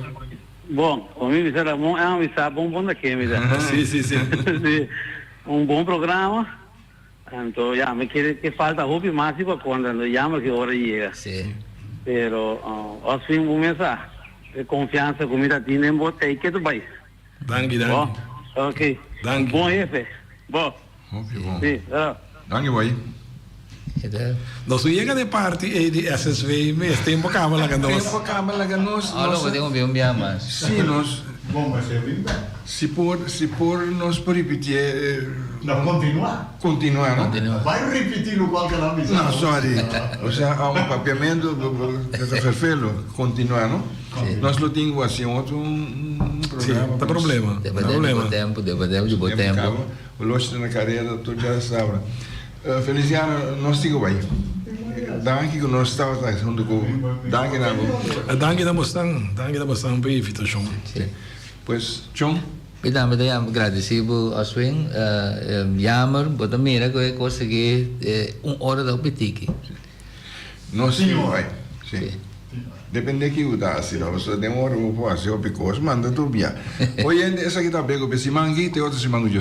Bom, comigo será bom, bom daqui, me dá. Sim. Bom programa. Então, já, me que falta hobby máximo quando chama que hora chega. Sim. Pero, assim, vou começar. Confiança, comida, tinha em bote aí que tu vai. Danke. Ok. Danke. Bom jefe. Bom. Okay, bom. Sim, Danke, boy. Nós chega de parte e de SSV, mas tempo acaba lá nós. Tempo acaba lá nós. Não podemos ver mais. Sim, nós. Bom, mas é bem bem. Se por nós por repetir. Não, continuar, não? Vai repetir o qual que ela me Não, sorry. Ou seja, há papiamento de ferfelo, continuar, não? Nós lo temos assim, outro programa. Sim, tá problema. Dependendo de bom tempo. O lote na carreira, tu já sabe. Feliciano, nós temos aí. Danke que nós estamos junto com. Danke, Nabo. Danke da bastante para a invitação. Pois, John. Então, eu agradecido ao Swing, jammer, mas também eu consegui hora da optique. Nós temos aí. Sim. Depende que o dá, se não, se demora um pouco, se o picos, manda tu via. Hoje, essa aqui tá pego, se mangue, te outro se mangue,